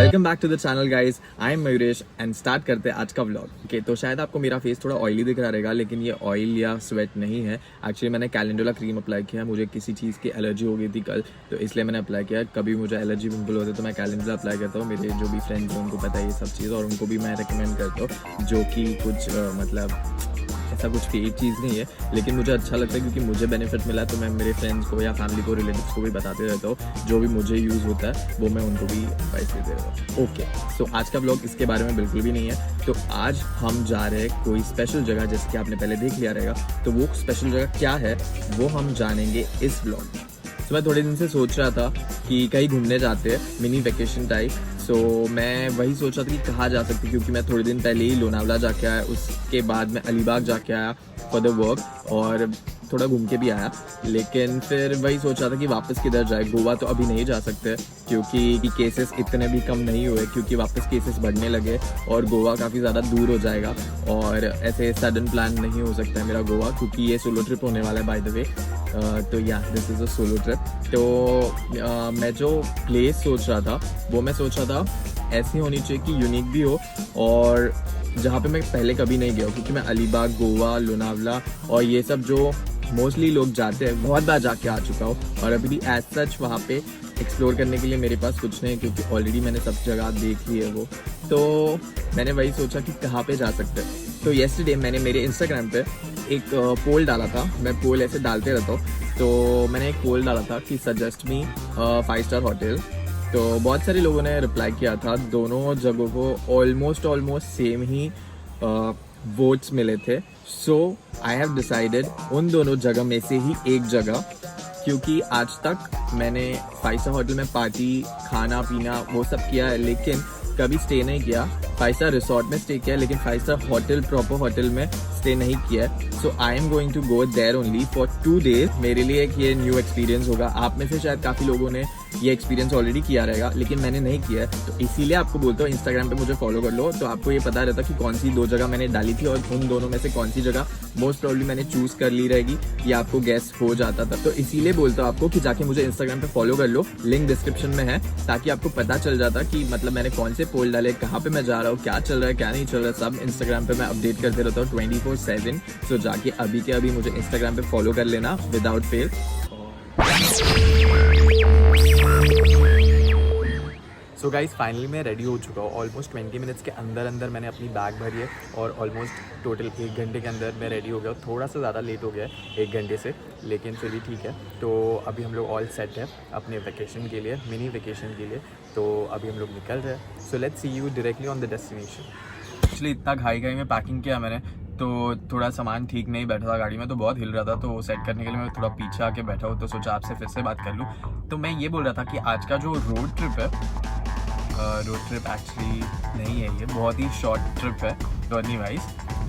Welcome back to the channel guys, I am Mayuresh and start करते हैं आज का व्लॉग। ओके, तो शायद आपको मेरा फेस थोड़ा ऑयली दिख रहा रहेगा, लेकिन ये ऑयल या स्वेट नहीं है। एक्चुअली मैंने कैलेंडुला क्रीम अप्लाई किया है। मुझे किसी चीज़ की एलर्जी हो गई थी कल, तो इसलिए मैंने अप्लाई किया। कभी मुझे एलर्जी पिंपल होते तो मैं कैलेंडुला अप्लाई करता हूँ। मेरे जो भी फ्रेंड्स हैं उनको पता है ये सब चीज़, और उनको भी मैं रिकमेंड करता हूँ, जो कि कुछ मतलब ऐसा कुछ फेक चीज़ नहीं है, लेकिन मुझे अच्छा लगता है क्योंकि मुझे बेनिफिट मिला, तो मैं मेरे फ्रेंड्स को या फैमिली को, रिलेटिव्स को भी बताते रहता हूँ। जो भी मुझे यूज़ होता है वो मैं उनको भी एडवाइस देते रहता हूँ। ओके, सो आज का ब्लॉग इसके बारे में बिल्कुल भी नहीं है। तो आज हम जा रहे हैं कोई स्पेशल जगह, जैसे कि आपने पहले देख लिया रहेगा। तो वो स्पेशल जगह क्या है वो हम जानेंगे इस ब्लॉग में। तो मैं थोड़े दिन से सोच रहा था कि कहीं घूमने जाते हैं, मिनी वेकेशन टाइप। सो मैं वही सोच रहा था कि कहाँ जा सकती, क्योंकि मैं थोड़े दिन पहले ही लोनावला जाके आया, उसके बाद मैं अलीबाग जाके आया फॉर द वर्क, और थोड़ा घूम के भी आया। लेकिन फिर वही सोच रहा था कि वापस किधर जाए। गोवा तो अभी नहीं जा सकते क्योंकि केसेस इतने भी कम नहीं हुए, क्योंकि वापस केसेस बढ़ने लगे और गोवा काफ़ी ज़्यादा दूर हो जाएगा, और ऐसे सडन प्लान नहीं हो सकता है मेरा गोवा, क्योंकि ये सोलो ट्रिप होने वाला है बाय द वे। तो या this is a solo trip. तो मैं जो प्लेस सोच रहा था वो मैं सोच रहा था ऐसी होनी चाहिए कि यूनिक भी हो, और जहाँ पे मैं पहले कभी नहीं गया हूँ, क्योंकि मैं अलीबाग, गोवा, लोनावला और ये सब जो मोस्टली लोग जाते हैं बहुत बार जाके आ चुका हूँ, और अभी भी एज सच वहाँ पे एक्सप्लोर करने के लिए मेरे पास कुछ नहीं है, क्योंकि ऑलरेडी मैंने सब जगह देख ली है वो। तो मैंने वही सोचा कि कहाँ पे जा सकते हैं। तो येस्टरडे मैंने मेरे इंस्टाग्राम पे एक पोल डाला था। मैं पोल ऐसे डालते रहता हूँ, तो मैंने एक पोल डाला था कि सजेस्ट मी 5 स्टार होटल। तो बहुत सारे लोगों ने रिप्लाई किया था। दोनों जगहों को ऑलमोस्ट सेम ही वोट्स मिले थे। सो आई हैव डिसाइडेड उन दोनों जगह में से ही एक जगह, क्योंकि आज तक मैंने 5 स्टार होटल में पार्टी, खाना पीना वो सब किया है, लेकिन कभी स्टे नहीं किया। 5 स्टार रिसोर्ट में स्टे किया है, लेकिन 5 स्टार होटल, प्रॉपर होटल में स्टे नहीं किया है। So I am going to go there only for 2 days। मेरे लिए एक ये न्यू एक्सपीरियंस होगा। आप में से शायद काफ़ी लोगों ने ये एक्सपीरियंस ऑलरेडी किया रहेगा, लेकिन मैंने नहीं किया है। तो इसीलिए आपको बोलता हूँ इंस्टाग्राम पे मुझे फॉलो कर लो, तो आपको ये पता रहता कि कौन सी 2 जगह मैंने डाली थी, और उन दोनों में से कौन सी जगह मोस्ट प्रॉब्ली मैंने चूज़ कर ली रहेगी, या आपको गैस हो जाता था। तो इसीलिए बोलता हूँ आपको कि जाके मुझे इंस्टाग्राम पे फॉलो कर लो, लिंक डिस्क्रिप्शन में है, ताकि आपको पता चल जाता कि मतलब मैंने कौन से पोल डाले, कहाँ पे मैं जा रहा हूँ, क्या चल रहा है, क्या नहीं चल रहा है। सब इंस्टाग्राम पे मैं अपडेट करते रहता हूँ 24/7। सो जाके अभी के अभी मुझे इंस्टाग्राम पे फॉलो कर लेना without fail. So guys finally मैं रेडी हो चुका हूँ। ऑलमोस्ट 20 मिनट्स के अंदर मैंने अपनी बैग भरी है, और ऑलमोस्ट टोटल 1 घंटे के अंदर मैं रेडी हो गया। थोड़ा सा ज़्यादा लेट हो गया है 1 घंटे से, लेकिन फिर भी ठीक है। तो अभी हम लोग ऑल सेट है अपने वेकेशन के लिए, मिनी वेकेशन के लिए। तो अभी हम लोग निकल रहे हैं। So let's see you directly on the destination. Actually इतना घाई में पैकिंग किया मैंने, तो थोड़ा सामान ठीक नहीं बैठा था गाड़ी में, तो बहुत हिल रहा था। तो सेट करने के लिए मैं थोड़ा पीछे आके बैठा हूँ, तो सोचा आपसे फिर से बात कर लूँ। तो मैं ये बोल रहा था कि आज का जो रोड ट्रिप है, रोड ट्रिप एक्चुअली नहीं है, ये बहुत ही शॉर्ट ट्रिप है जर्नी वाइज,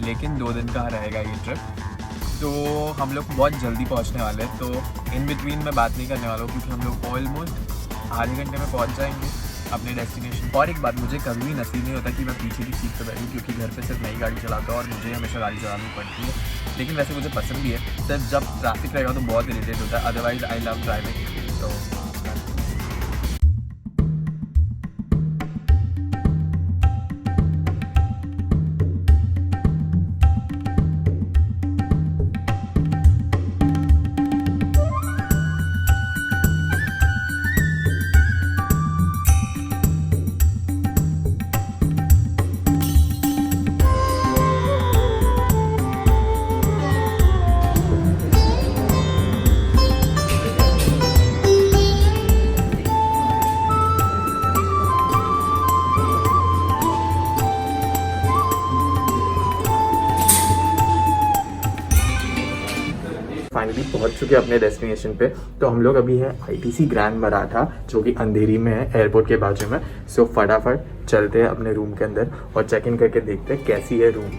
लेकिन 2 दिन का रहेगा ये ट्रिप। तो हम लोग बहुत जल्दी पहुंचने वाले हैं, तो इन बिटवीन मैं बात नहीं करने वाला हूँ, क्योंकि हम लोग ऑलमोस्ट आधे घंटे में पहुंच जाएंगे अपने डेस्टिनेशन। और एक बात, मुझे कभी भी नसीब नहीं होता कि मैं पीछे की सीट पर बैठूँ, क्योंकि घर पे सिर्फ नई गाड़ी चलाता हूँ और मुझे हमेशा गाड़ी चलानी पड़ती है। लेकिन वैसे मुझे पसंद भी है, सिर्फ जब ट्रैफिक रहेगा तो बहुत इरिटेट होता है। Otherwise I love driving. तो फाइनली पहुंच चुके अपने डेस्टिनेशन पे। तो हम लोग अभी हैं ITC ग्रैंड मराठा, जो कि अंधेरी में है, एयरपोर्ट के बाजू में। सो फटाफट चलते हैं अपने रूम के अंदर और चेक इन करके देखते हैं कैसी है रूम।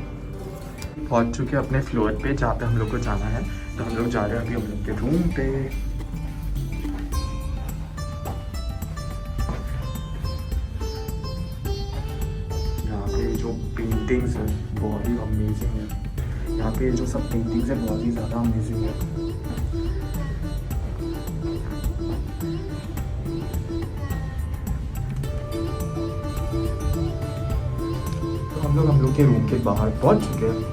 पहुंच चुके अपने फ्लोर पे जहाँ पे हम लोग को जाना है। तो हम लोग जा रहे हैं अभी हम लोग के रूम पे। यहाँ पे जो पेंटिंग्स है बहुत ही अमेजिंग है। यहाँ पे जो सब पेंटिंग्स है बहुत ही ज़्यादा अमेजिंग है। हम लोग के रूम के बाहर पहुंच चुके हैं।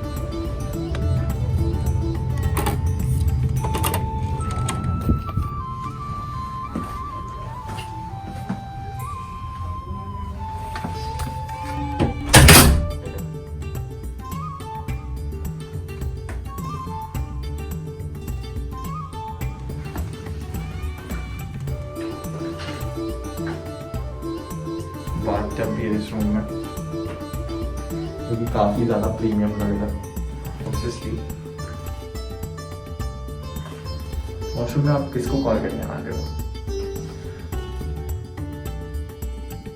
बाथटब भी है इस रूम में, जो कि काफी ज्यादा प्रीमियम लग रहा है ऑब्वियसली। वॉशरूम में आप किसको कॉल करने आ रहे हो?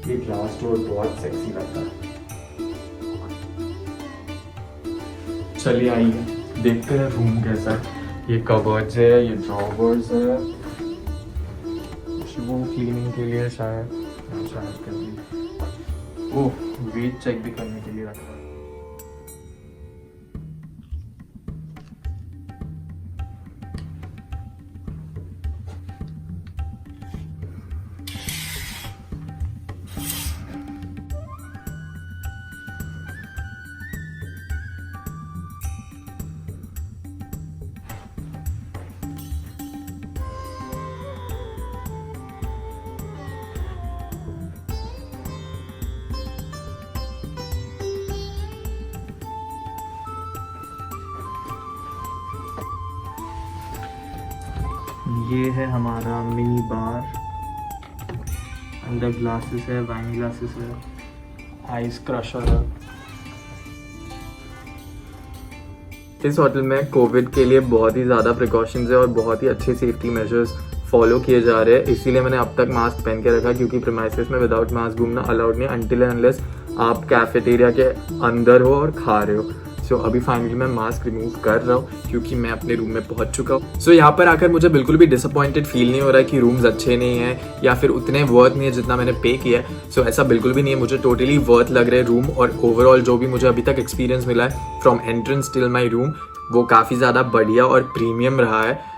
ये ग्लास डोर बहुत सेक्सी लगता है। चलिए आइए देखते हैं रूम कैसा है। ये कबर्ड्स है, ये ड्रॉवर्स है, वो क्लीनिंग के लिए शायद कर दी। ओह, वेट चेक भी करने के लिए रखा है। ये है हमारा मिनी बार, अंदर ग्लासेस है, वाइन ग्लासेस है, आइस क्रशर है। इस होटल में कोविड के लिए बहुत ही ज़्यादा प्रिकॉशंस है और बहुत ही अच्छे सेफ्टी मेजर्स फॉलो किए जा रहे हैं, इसीलिए मैंने अब तक मास्क पहन के रखा, क्योंकि प्रीमाइसेस में विदाउट मास्क घूमना अलाउड नहीं, अनटिल एंड अनलेस आप कैफेटेरिया के अंदर हो और खा रहे हो। सो अभी फाइनली मैं मास्क रिमूव कर रहा हूँ क्योंकि मैं अपने रूम में पहुंच चुका हूँ। सो यहाँ पर आकर मुझे बिल्कुल भी डिसअपॉइंटेड फील नहीं हो रहा है कि रूम्स अच्छे नहीं हैं या फिर उतने वर्थ नहीं है जितना मैंने पे किया है। सो ऐसा बिल्कुल भी नहीं है, मुझे टोटली वर्थ लग रहे रूम, और ओवरऑल जो भी मुझे अभी तक एक्सपीरियंस मिला है from entrance till my room, वो काफ़ी ज़्यादा बढ़िया और प्रीमियम रहा है,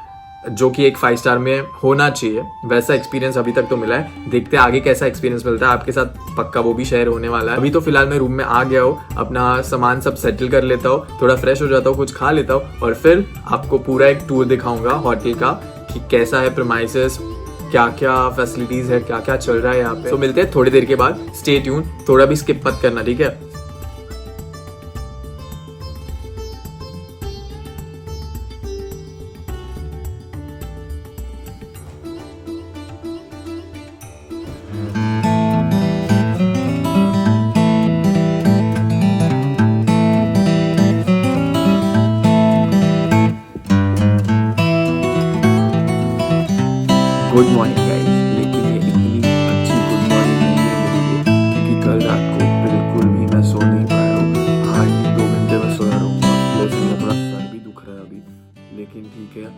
जो कि एक 5 स्टार में होना चाहिए। वैसा एक्सपीरियंस अभी तक तो मिला है, देखते हैं आगे कैसा एक्सपीरियंस मिलता है आपके साथ, पक्का वो भी शेयर होने वाला है। अभी तो फिलहाल मैं रूम में आ गया हूँ, अपना सामान सब सेटल कर लेता हूँ, थोड़ा फ्रेश हो जाता हूँ, कुछ खा लेता हूँ, और फिर आपको पूरा एक टूर दिखाऊंगा होटल का कि कैसा है प्रीमाइसेस, क्या क्या फैसिलिटीज है, क्या क्या चल रहा है यहाँ पे। तो मिलते हैं थोड़ी देर के बाद, स्टे ट्यून, थोड़ा भी स्किप मत करना, ठीक है। गुड मॉर्निंग गाइस, लेकिन ये इतनी अच्छी गुड मॉर्निंग नहीं है मेरे लिए, क्योंकि कल रात को बिल्कुल भी मैं सो नहीं पाया हूँ। हार्डली 2 घंटे में सोया रहूँगा, प्लस मेरा थोड़ा सर भी दुख रहा है अभी, लेकिन ठीक है,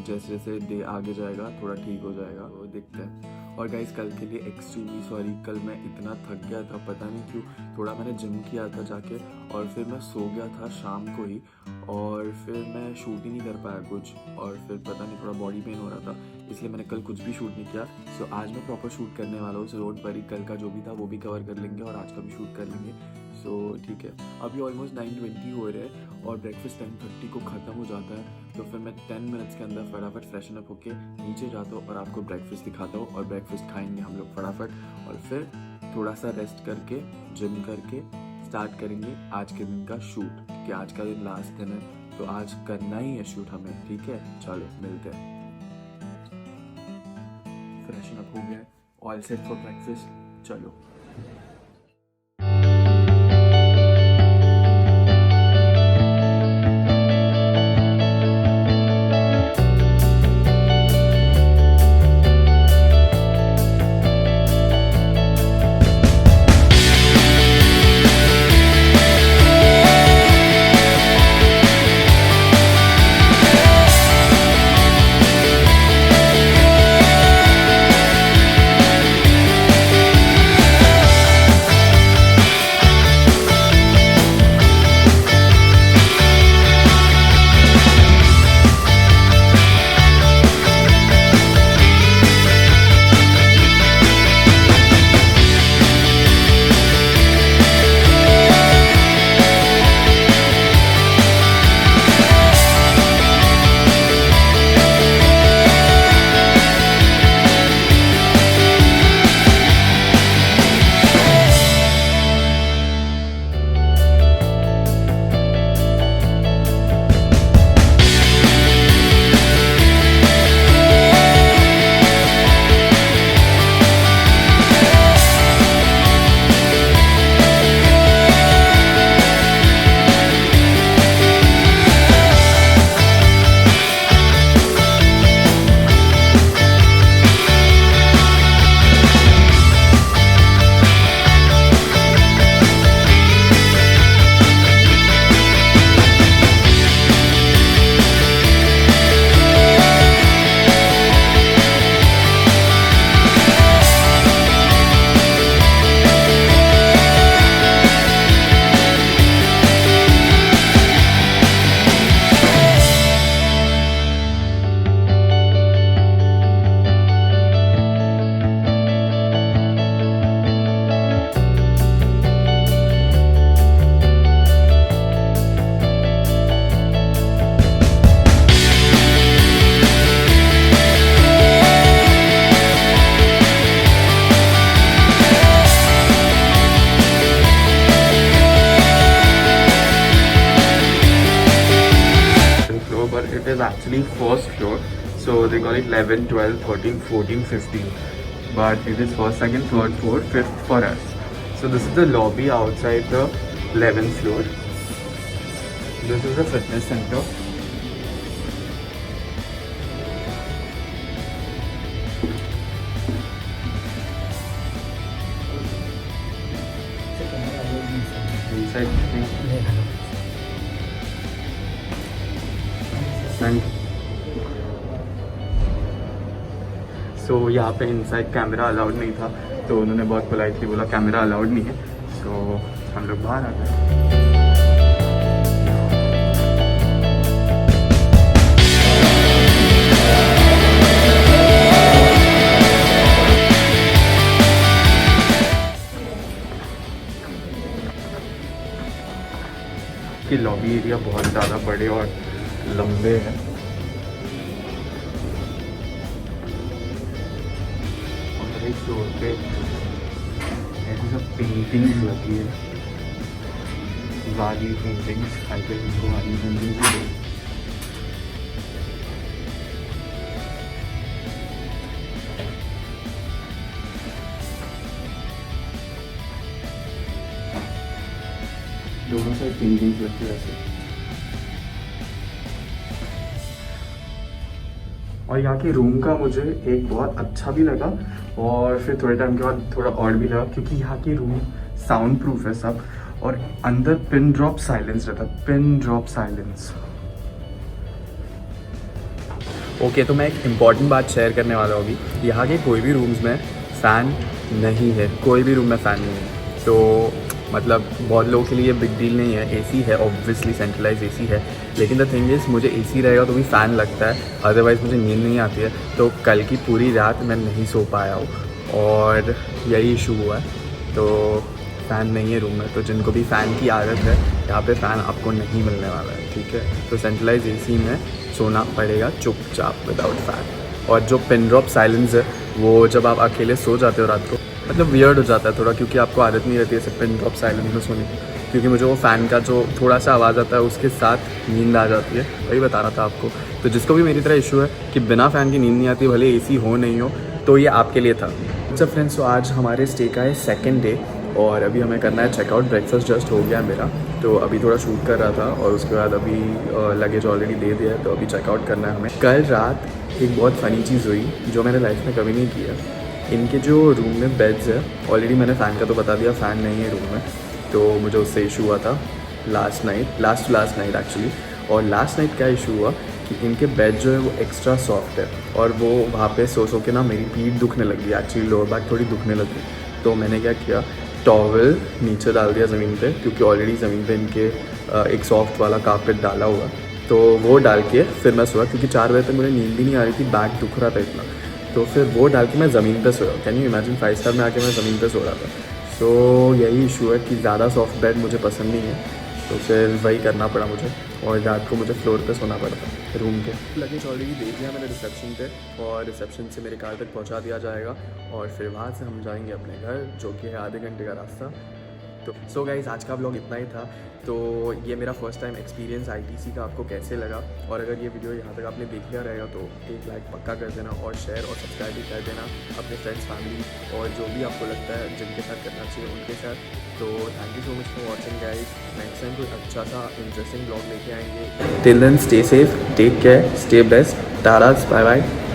जैसे जैसे डे आगे जाएगा थोड़ा ठीक हो जाएगा, वो देखते हैं। और गाइस कल के लिए एक्सट्रीमली सॉरी, कल मैं इतना थक गया था, पता नहीं क्यों, थोड़ा मैंने जिम किया था जाके, और फिर मैं सो गया था शाम को ही, और फिर मैं शूट ही नहीं कर पाया कुछ, और फिर पता नहीं थोड़ा बॉडी पेन हो रहा था, इसलिए मैंने कल कुछ भी शूट नहीं किया। सो आज मैं प्रॉपर शूट करने वाला हूँ, सो डोंट वरी, कल का जो भी था वो भी कवर कर लेंगे और आज का भी शूट कर लेंगे। सो ठीक है, अभी ऑलमोस्ट 9:20 हो रहे हैं और ब्रेकफास्ट 10:30 को ख़त्म हो जाता है, तो फिर मैं 10 मिनट्स के अंदर फटाफट फ्रेशन अप होके नीचे जाता हूँ और आपको ब्रेकफास्ट दिखाता हूँ, और ब्रेकफास्ट खाएंगे हम लोग फटाफट, और फिर थोड़ा सा रेस्ट करके जिम करके स्टार्ट करेंगे आज के दिन का शूट, कि आज का दिन लास्ट दिन है, तो आज करना ही है शूट हमें, ठीक है। चलो मिलते हैं। फ्रेशन अप हो गया, ऑल सेट फॉर ब्रेकफास्ट, चलो। the first floor. So they call it 11, 12, 13, 14, 15. But it is first, second, third, fourth, fifth for us. So this is the lobby outside the 11th floor. This is the fitness center. Inside. सो यहाँ पे inside camera allowed नहीं था, तो उन्होंने बहुत politely बोला camera allowed नहीं है. सो हम लोग बाहर आ गए. कि लॉबी एरिया बहुत ज़्यादा बड़े और लंबे हैं. और एक फ्लोर पे ऐसी सब पेंटिंग्स लगी है, वाली पेंटिंग्स. आई थिंक इसको वाली पेंटिंग्स. दोनों साइड पेंटिंग्स लगती है ऐसे. और यहाँ के रूम का मुझे एक बहुत अच्छा भी लगा और फिर थोड़े टाइम के बाद थोड़ा और भी लगा, क्योंकि यहाँ के रूम साउंड प्रूफ है सब, और अंदर पिन ड्रॉप साइलेंस रहता है. Pin drop silence. ओके, तो मैं एक इम्पॉर्टेंट बात शेयर करने वाला हूँ अभी. यहाँ के कोई भी रूम्स में फ़ैन नहीं है, कोई भी रूम में फ़ैन नहीं है. तो मतलब बहुत लोगों के लिए ये बिग डील नहीं है. एसी है, ऑब्वियसली सेंट्रलाइज एसी है, लेकिन द थिंग इज़ मुझे एसी रहेगा तो भी फ़ैन लगता है, अदरवाइज़ मुझे नींद नहीं आती है. तो कल की पूरी रात मैं नहीं सो पाया हूँ और यही इशू हुआ है. तो फ़ैन नहीं है रूम में, तो जिनको भी फ़ैन की आदत है यहाँ पे फ़ैन आपको नहीं मिलने वाला है. ठीक है, तो सेंट्रलाइज एसी में सोना पड़ेगा चुपचाप विदाउट फ़ैन. और जो पिन ड्रॉप साइलेंस है वो जब आप अकेले सो जाते हो रात को, मतलब वियर्ड हो जाता है थोड़ा, क्योंकि आपको आदत नहीं रहती है ऐसे पिन ड्रॉप साइलेंस में सोने की. क्योंकि मुझे वो फ़ैन का जो थोड़ा सा आवाज़ आता है उसके साथ नींद आ जाती है. वही बता रहा था आपको. तो जिसको भी मेरी तरह इशू है कि बिना फ़ैन की नींद नहीं आती, भले एसी हो नहीं हो, तो ये आपके लिए था. अच्छा फ्रेंड्स, तो आज हमारे स्टे का है सेकेंड डे और अभी हमें करना है चेकआउट. ब्रेकफास्ट जस्ट हो गया मेरा, तो अभी थोड़ा शूट कर रहा था और उसके बाद अभी लगेज ऑलरेडी दे दिया है, तो अभी चेकआउट करना है हमें. कल रात एक बहुत फ़नी चीज़ हुई जो मैंने लाइफ में कभी नहीं किया. इनके जो रूम में बेड्स है, ऑलरेडी मैंने फ़ैन का तो बता दिया, फ़ैन नहीं है रूम में, तो मुझे उससे इशू हुआ था लास्ट नाइट एक्चुअली. और लास्ट नाइट क्या इशू हुआ कि इनके बेड जो है वो एक्स्ट्रा सॉफ्ट है और वो वहाँ पे सो के ना मेरी पीठ दुखने लगी. एक्चुअली लोअर बैक थोड़ी दुखने लगी. तो मैंने क्या किया, टॉवल नीचे डाल दिया ज़मीन पे, क्योंकि ऑलरेडी ज़मीन पे इनके एक सॉफ्ट वाला कारपेट डाला हुआ. तो वो डाल के फिर मैं सोया, क्योंकि 4 बजे तक मुझे नींद भी नहीं आ रही थी, बैक दुख रहा था इतना. तो फिर वो डाल के मैं ज़मीन पे सोया. कैन यू इमेजिन, 5 स्टार में आके मैं ज़मीन पे सो रहा था. सो यही इशू है कि ज़्यादा सॉफ्ट बेड मुझे पसंद नहीं है, तो फिर वही करना पड़ा मुझे. और रात को मुझे फ्लोर पे सोना पड़ता रूम के. लगेज ऑलरेडी दे दिया मैंने रिसेप्शन पे, और रिसेप्शन से मेरे कार तक पहुंचा दिया जाएगा और फिर वहाँ से हम जाएंगे अपने घर, जो कि है आधे घंटे का रास्ता. तो सो गाइस, आज का व्लॉग इतना ही था. तो ये मेरा फर्स्ट टाइम एक्सपीरियंस आईटीसी का आपको कैसे लगा, और अगर ये वीडियो यहाँ तक आपने देख लिया रहेगा तो एक लाइक पक्का कर देना और शेयर और सब्सक्राइब भी कर देना अपने फ्रेंड्स, फैमिली और जो भी आपको लगता है जिनके साथ करना चाहिए उनके साथ. तो thank you so much for watching guys. Next time कोई अच्छा सा इंटरेस्टिंग व्लॉग लेके आएंगे. Till then stay safe, take care, stay best. Tata, bye bye.